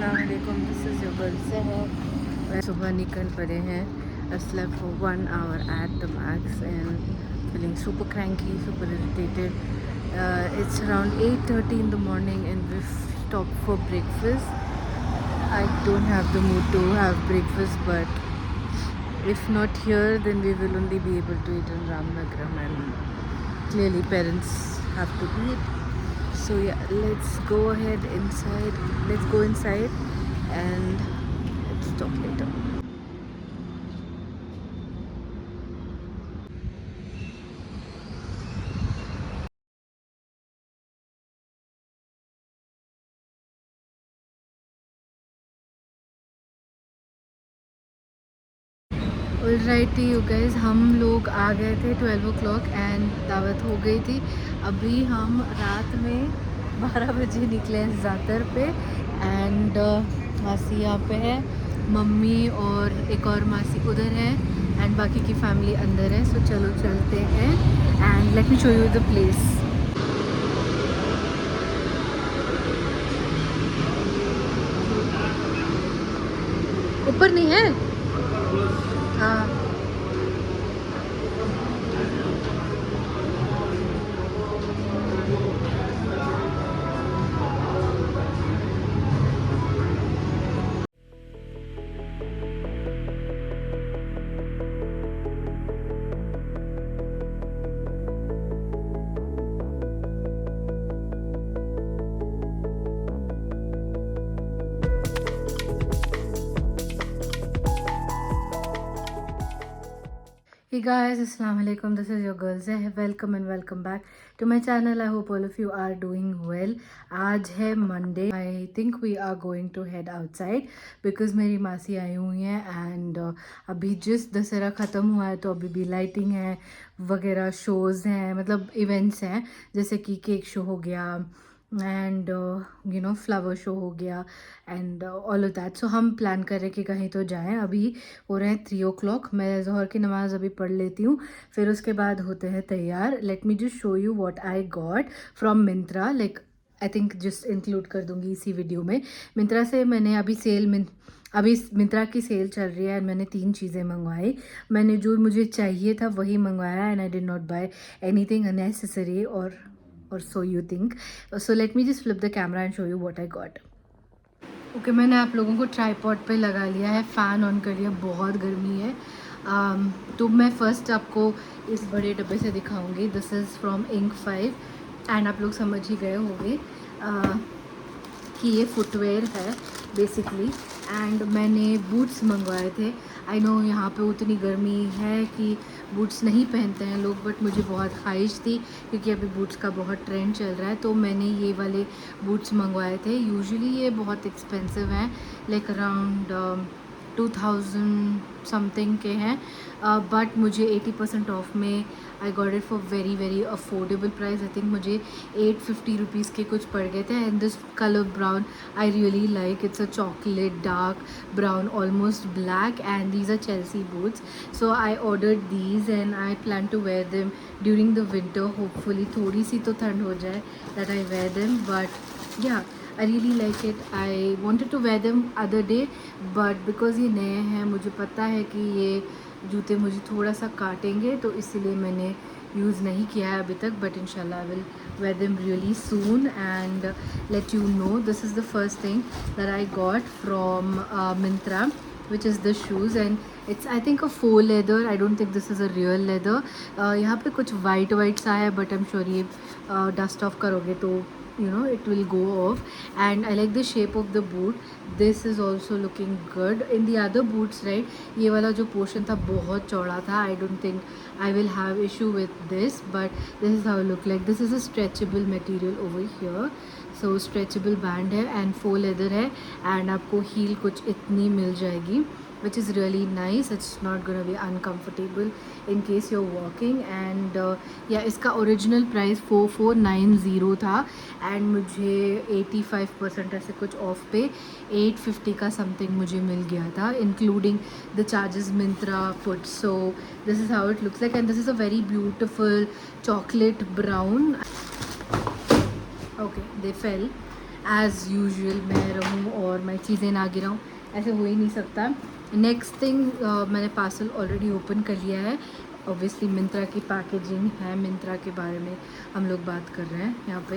अस्सलाम वालेकुम, this is your girl सहर। सुबह निकल पड़े हैं। I slept for 1 hour at the max and feeling super cranky, super irritated. It's around 8:30 in the morning and we've stopped for breakfast. I don't have the mood to have breakfast, but if not here, then we will only be able to eat in Ramnagaram, and clearly parents have to eat. So yeah, let's go ahead inside. Let's go inside and let's talk later. Alrighty you guys, हम लोग आ गए थे 12 o'clock and दावत हो गई थी। अभी हम रात में 12 बजे निकले हैं ज़ातर पे एंड मासी यहाँ पे है, मम्मी और एक और मासी उधर है एंड बाकी की फैमिली अंदर है। सो चलो चलते हैं and let me show you the place. ऊपर नहीं है? हाँ। Hey guys, assalamu alaikum. This is your girl Zeh. Welcome and welcome back to my channel. I hope all of you are doing well. आज है Monday. I think we are going to head outside because मेरी मासी आई हुई हैं and अभी जिस दशहरा ख़त्म हुआ है तो अभी भी लाइटिंग है वगैरह, शोज़ हैं, मतलब इवेंट्स हैं, जैसे कि केक शो हो गया एंड फ्लावर शो हो गया एंड ऑल ऑफ दैट। सो हम प्लान कर रहे हैं कि कहीं तो जाएं। अभी हो रहे हैं 3 o'clock। मैं ज़ोहर की नमाज़ अभी पढ़ लेती हूँ, फिर उसके बाद होते हैं तैयार। Let me just show you what I got from Myntra. Like I think just include कर दूँगी इसी वीडियो में। मिंत्रा से मैंने अभी मिंत्रा की सेल चल रही है एंड मैंने 3 चीज़ें मंगवाई। मैंने जो मुझे चाहिए था वही मंगवाया and I did not buy anything unnecessary or so you think. So let me just flip the camera and show you what I got. Okay मैंने आप लोगों को ट्राईपॉड पे लगा लिया है, फ़ैन ऑन कर लिया, बहुत गर्मी है। तो मैं फ़र्स्ट आपको इस बड़े डब्बे से दिखाऊंगी। This is from ink 5 and आप लोग समझ ही गए होंगे कि ये फुटवेयर है बेसिकली। एंड मैंने बूट्स मंगवाए थे। आई नो यहाँ पे उतनी गर्मी है कि बूट्स नहीं पहनते हैं लोग, बट मुझे बहुत ख्वाहिश थी क्योंकि अभी बूट्स का बहुत ट्रेंड चल रहा है, तो मैंने ये वाले बूट्स मंगवाए थे। यूजुअली ये बहुत एक्सपेंसिव हैं, लाइक अराउंड 2000 समथिंग के हैं, बट मुझे 80% ऑफ में I got it for very very affordable price. I think मुझे 850 रुपीज़ के कुछ पड़ गए थे and this colour brown I really like. It's a chocolate dark brown almost black and these are Chelsea boots. So I ordered these and I plan to wear them during the winter. Hopefully थोड़ी सी तो ठंड हो जाए that I wear them, but yeah I really like it. I wanted to wear them other day, but because ये नए हैं, मुझे पता है कि ये जूते मुझे थोड़ा सा काटेंगे, तो इसीलिए मैंने यूज़ नहीं किया है अभी तक, but inshallah I will wear them really soon and let you know. This is the first thing that I got from Myntra, which is the shoes and it's I think a faux leather. I don't think this is a real leather. यहाँ पे कुछ white सा है, but I'm sure ये dust off करोगे तो it will go off. And I like the shape of the boot. This is also looking good. In the other boots, right, ये वाला जो portion था बहुत चौड़ा था. I don't think I will have issue with this, but this is how it look like. This is a stretchable material over here. So stretchable band है and faux leather है and आपको heel कुछ इतनी मिल जाएगी, which is really nice. It's not gonna be uncomfortable in case you're walking. And yeah, इसका original price 4490 था and मुझे 85% ऐसे कुछ ऑफ पे 850 का समथिंग मुझे मिल गया था, including the charges Myntra put. So this is how it looks like and this is a very beautiful chocolate brown. Okay, they fell as usual मैं रहूँ और मैं चीज़ें ना गिराऊँ, ऐसे हो ही नहीं सकता। नेक्स्ट थिंग, मैंने पार्सल ऑलरेडी ओपन कर लिया है। ऑब्वियसली मिंत्रा की पैकेजिंग है, मिंत्रा के बारे में हम लोग बात कर रहे हैं यहाँ पे।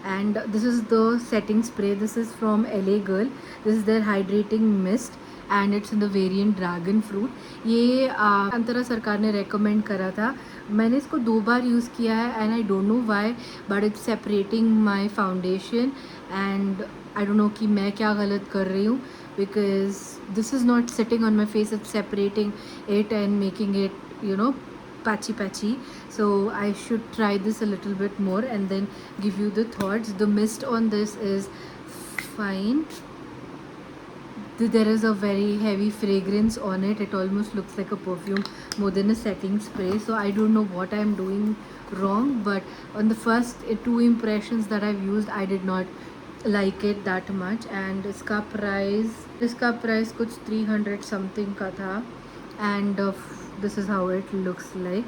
And this is the setting spray, this is from LA girl, this is their hydrating mist and it's in the variant dragon fruit. ये अंतरा सरकार ने रेकमेंड करा था। मैंने इसको 2 बार यूज़ किया है and I don't know why but it's separating my foundation and I don't know कि मैं क्या गलत कर रही हूँ, because this is not sitting on my face, it's separating it and making it patchy. So I should try this a little bit more and then give you the thoughts. The mist on this is fine. There is a very heavy fragrance on it. It almost looks like a perfume more than a setting spray. So I don't know what I'm doing wrong, but on the first 2 impressions that I've used, I did not like it that much. And इसका price कुछ 300 something का था and this is how it looks like.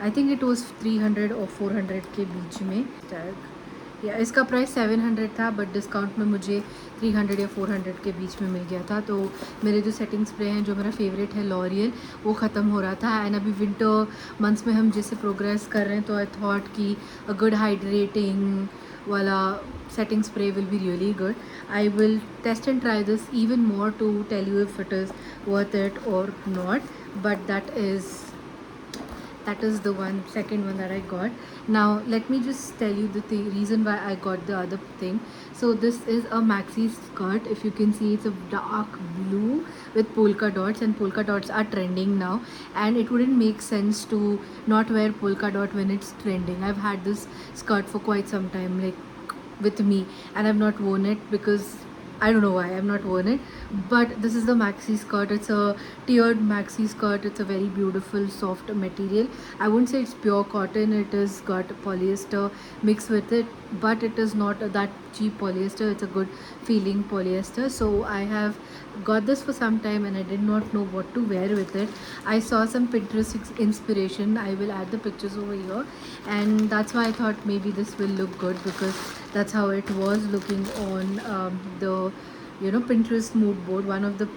I think it was 300 और 400 के बीच में या इसका price 700 था, बट डिस्काउंट में मुझे 300 या 400 के बीच में मिल गया था। तो मेरे जो सेटिंग स्प्रे हैं, जो मेरा फेवरेट है लॉरियल, वो ख़त्म हो रहा था एंड अभी विंटर मंथ्स में हम जैसे प्रोग्रेस कर रहे हैं, तो आई थॉट कि अ गुड हाइड्रेटिंग वाला setting spray will be really good. I will test and try this even more to tell you if it is worth it or not, but that is the second one that I got. Now let me just tell you the reason why I got the other thing. So this is a maxi skirt. If you can see, it's a dark blue with polka dots, and polka dots are trending now, and it wouldn't make sense to not wear polka dot when it's trending. I've had this skirt for quite some time, like with me, and I've not worn it because I don't know why I've not worn it. But this is the maxi skirt. It's a tiered maxi skirt. It's a very beautiful soft material. I wouldn't say it's pure cotton. It has got polyester mixed with it, but it is not that cheap polyester. It's a good feeling polyester. So I have got this for some time and I did not know what to wear with it. I saw some Pinterest inspiration. I will add the pictures over here, and that's why I thought maybe this will look good, because that's how it was looking on the Pinterest mood board, one of the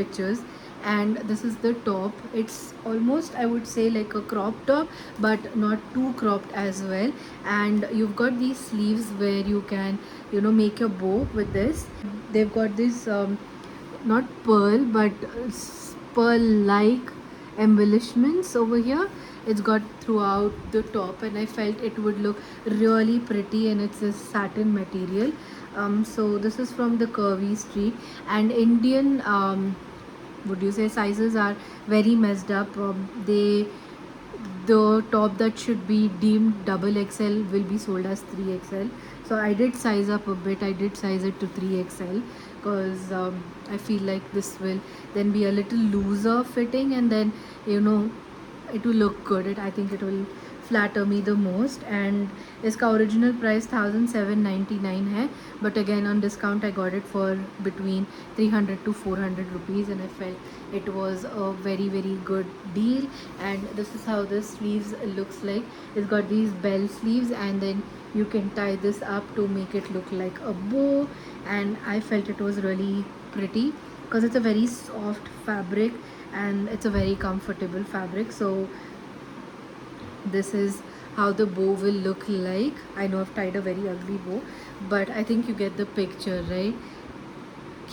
pictures. And this is the top. It's almost, I would say, like a crop top, but not too cropped as well. And you've got these sleeves where you can make a bow with this. They've got this not pearl, but pearl like embellishments over here. It's got throughout the top, and I felt it would look really pretty, and it's a satin material. So this is from the Curvy Street, and Indian would you say sizes are very messed up. The top that should be deemed double XL will be sold as 3XL. So I did size up a bit. I did size it to 3XL because I feel like this will then be a little looser fitting, and then it will look good. I think it will flatter me the most. And इसका original price 1799 है, but again on discount I got it for between 300 to 400 rupees, and I felt it was a very very good deal. And this is how the sleeves looks like. It's got these bell sleeves, and then you can tie this up to make it look like a bow, and I felt it was really pretty because it's a very soft fabric and it's a very comfortable fabric. So this is how the bow will look like. I know I've tied a very ugly bow, but I think you get the picture, right?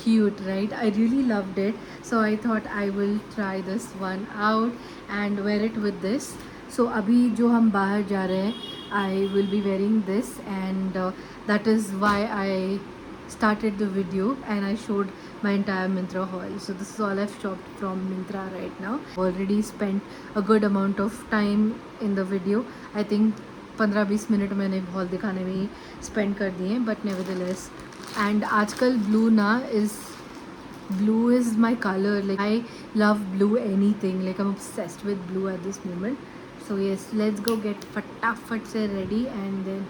Cute, right? I really loved it, so I thought I will try this one out and wear it with this. So अभी जो हम बाहर जा रहे हैं, I will be wearing this, and that is why I started the video and I showed my entire Myntra haul. So this is all I've shopped from Myntra right now. Already spent a good amount of time in the video. I think 15-20 minute मैंने haul दिखाने में ही spend कर दिए, but nevertheless. And आजकल blue is my color. Like I love blue anything. Like I'm obsessed with blue at this moment. So yes, let's go get फटाफट से ready, and then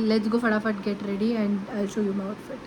let's go फटाफट get ready and I'll show you my outfit.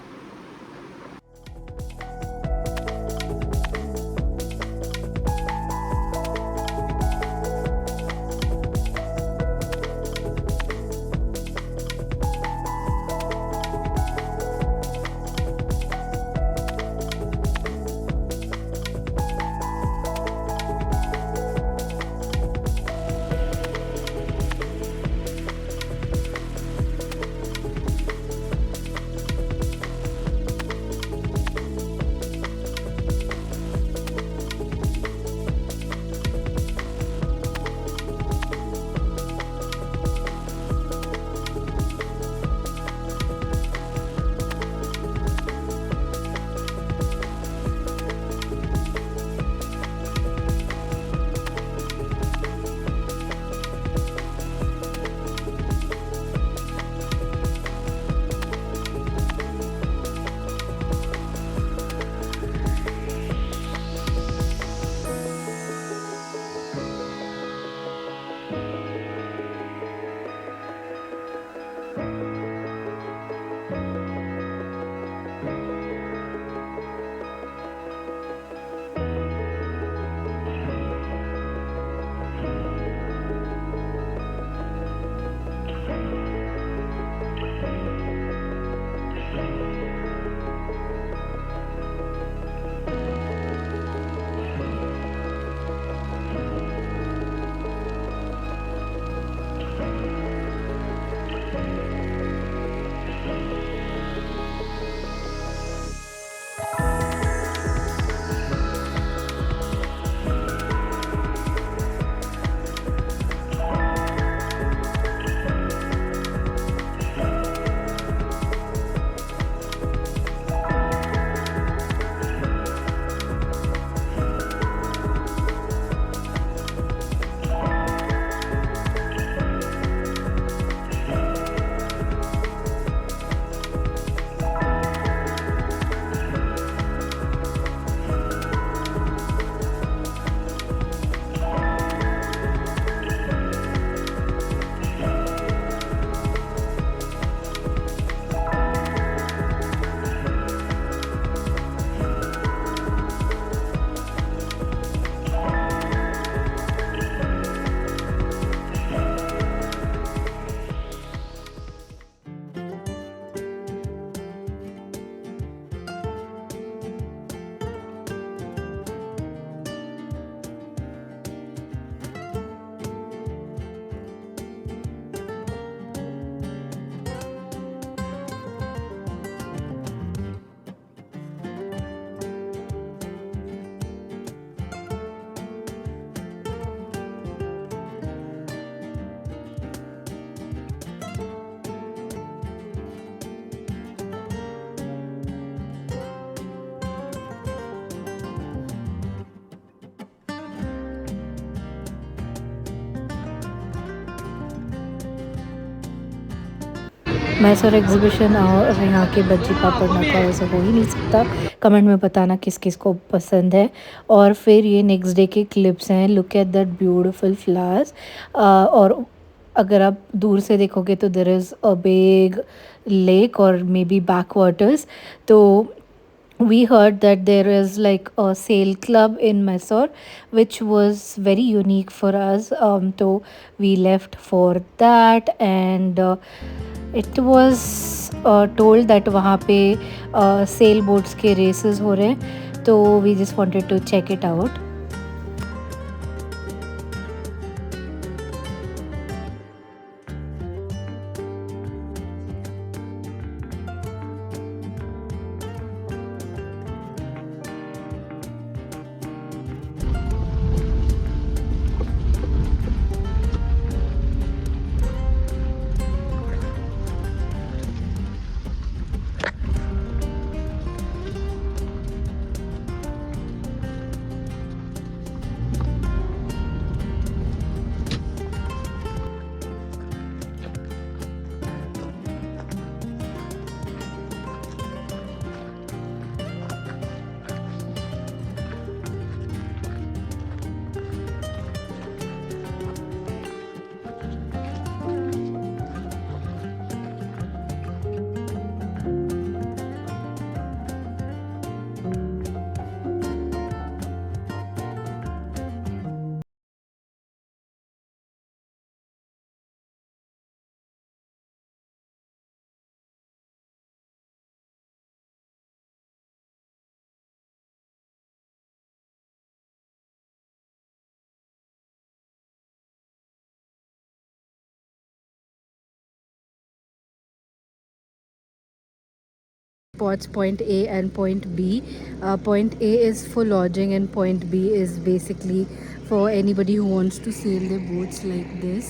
Mysore exhibition और यहाँ के बज्जी पापड़ ना खाओ ऐसा हो ही नहीं सकता। कमेंट में बताना किस किस को पसंद है। और फिर ये नेक्स्ट डे के क्लिप्स हैं। Look at that beautiful flowers. और अगर आप दूर से देखोगे तो there is a big lake और मे बी बैक वाटर्स। तो we heard that there is like a sail club in Mysore, which was very unique for us. So we left for that, and it was told that वहाँ पे sail boats के races हो रहे हैं, तो we just wanted to check it out. Spots point A and point B. Point A is for lodging and point B is basically for anybody who wants to sail their boats like this.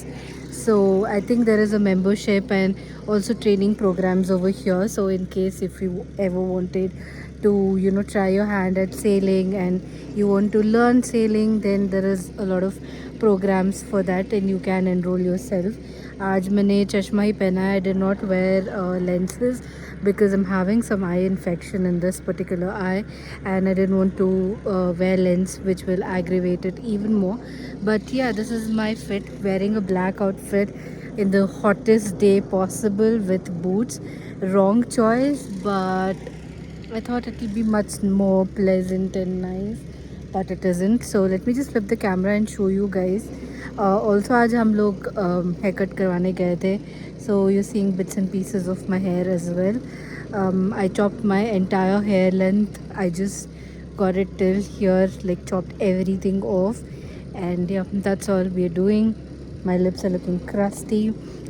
So I think there is a membership and also training programs over here. So in case if you ever wanted to try your hand at sailing and you want to learn sailing, then there is a lot of programs for that and you can enroll yourself. आज मैंने चश्मा ही पहना है. I did not wear lenses because I'm having some eye infection in this particular eye and I didn't want to wear lens which will aggravate it even more. But yeah, this is my fit, wearing a black outfit in the hottest day possible with boots. Wrong choice, but I thought it would be much more pleasant and nice, but it isn't. So let me just flip the camera and show you guys. Also आज हम लोग hair cut करवाने गए थे. So you're seeing bits and pieces of my hair as well. I chopped my entire hair length. I just got it till here, like chopped everything off. And yeah, that's all we're doing. My lips are looking crusty.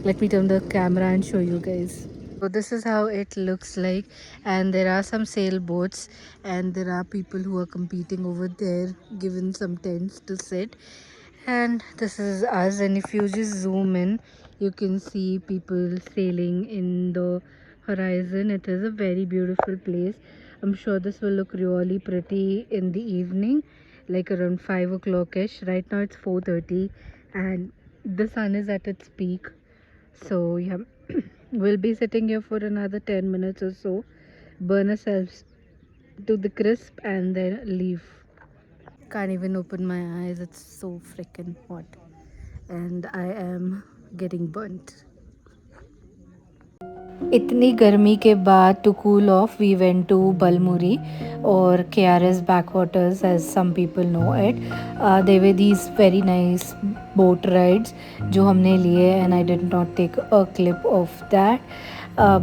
Let me turn the camera and show you guys. So this is how it looks like, and there are some sailboats and there are people who are competing over there, given some tents to sit. And this is us, and if you just zoom in, you can see people sailing in the horizon. It is a very beautiful place. I'm sure this will look really pretty in the evening, like around 5 o'clock ish. Right now it's 4:30 and the sun is at its peak. So yeah, we'll be sitting here for another 10 minutes or so, burn ourselves to the crisp and then leave. Can't even open my eyes, it's so freaking hot and I am getting burnt. इतनी गर्मी के बाद to cool off we went to Balmuri और KRS backwaters as some people know it. They were these very nice boat rides जो हमने लिए and I did not take a clip of that,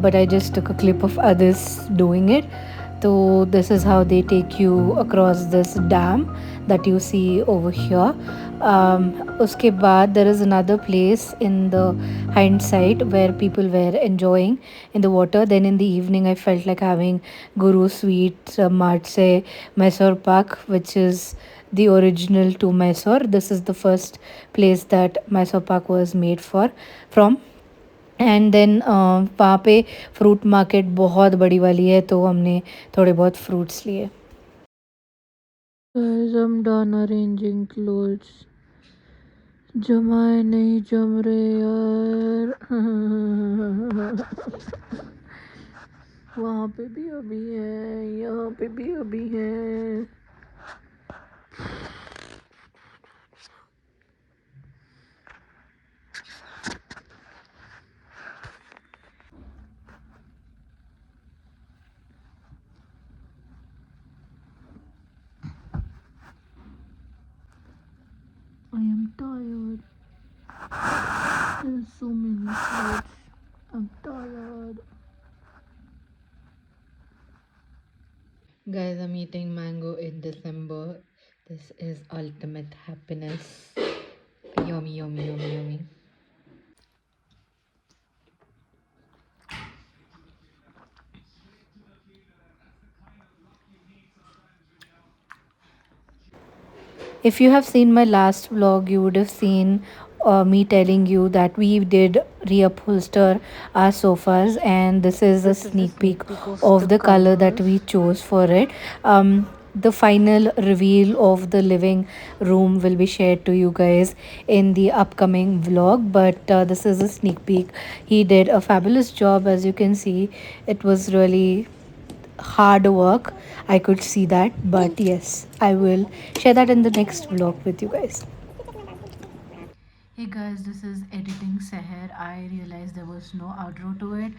but I just took a clip of others doing it. So this is how they take you across this dam that you see over here. Uske baad there is another place in the hind side where people were enjoying in the water. Then in the evening I felt like having Guru Sweets, Matse, Mysore Pak, which is the original to Mysore. This is the first place that Mysore Pak was made from. And then वहाँ पे fruit market बहुत बड़ी वाली है तो हमने थोड़े बहुत फ्रूट्स लिए. Guys, I'm done arranging clothes. जमाए नहीं जम रहे यार वहाँ पे भी अभी है, यहाँ पे भी अभी है। I am tired. There's so many clothes. I'm tired. Guys, I'm eating mango in December. This is ultimate happiness. Yummy, yummy, yummy, yummy. If you have seen my last vlog, you would have seen me telling you that we did reupholster our sofas, and this is a sneak peek of the color that we chose for it. The final reveal of the living room will be shared to you guys in the upcoming vlog, but this is a sneak peek. He did a fabulous job, as you can see. It was really hard work, I could see that, but yes, I will share that in the next vlog with you guys. Hey guys, this is editing Seher. I realized there was no outro to it.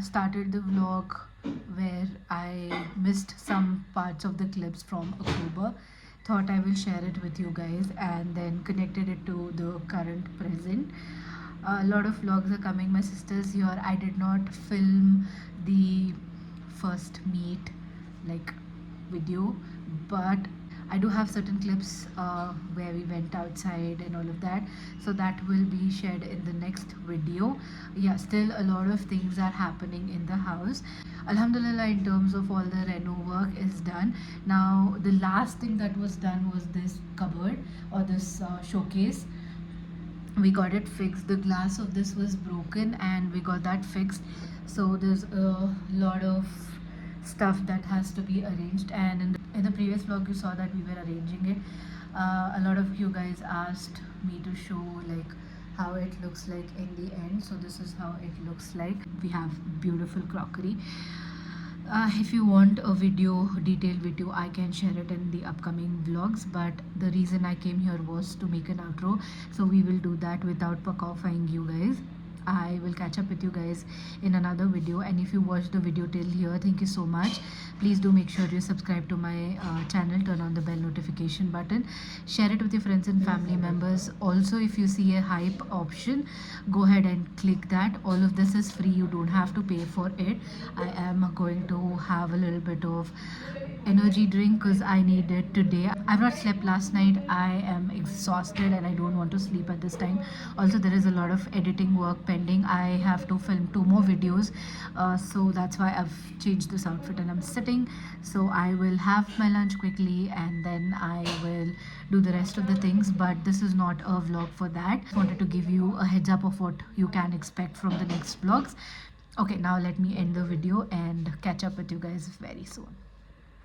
Started the vlog where I missed some parts of the clips from October. Thought I will share it with you guys, and then connected it to the current present. A lot of vlogs are coming. My sister's here. I did not film the first meet like video, but I do have certain clips where we went outside and all of that, so that will be shared in the next video. Yeah, still a lot of things are happening in the house. Alhamdulillah, in terms of all the reno work is done. Now the last thing that was done was this cupboard or this showcase. We got it fixed. The glass of this was broken and we got that fixed, so there's a lot of stuff that has to be arranged, and in the previous vlog you saw that we were arranging it. A lot of you guys asked me to show like how it looks like in the end, so this is how it looks like. We have beautiful crockery. If you want a video, detailed video, I can share it in the upcoming vlogs, but the reason I came here was to make an outro, so we will do that without pakofying you guys. I will catch up with you guys in another video, and if you watched the video till here, thank you so much. Please do make sure you subscribe to my channel, turn on the bell notification button, share it with your friends and family members. Also, if you see a hype option, go ahead and click that. All of this is free, you don't have to pay for it. I am going to have a little bit of energy drink because I need it today. I've not slept last night. I am exhausted and I don't want to sleep at this time. Also, there is a lot of editing work pending. I have to film 2 more videos, so that's why I've changed this outfit and I'm sitting. So I will have my lunch quickly and then I will do the rest of the things. But this is not a vlog for that. I wanted to give you a heads up of what you can expect from the next vlogs. Okay, now let me end the video and catch up with you guys very soon.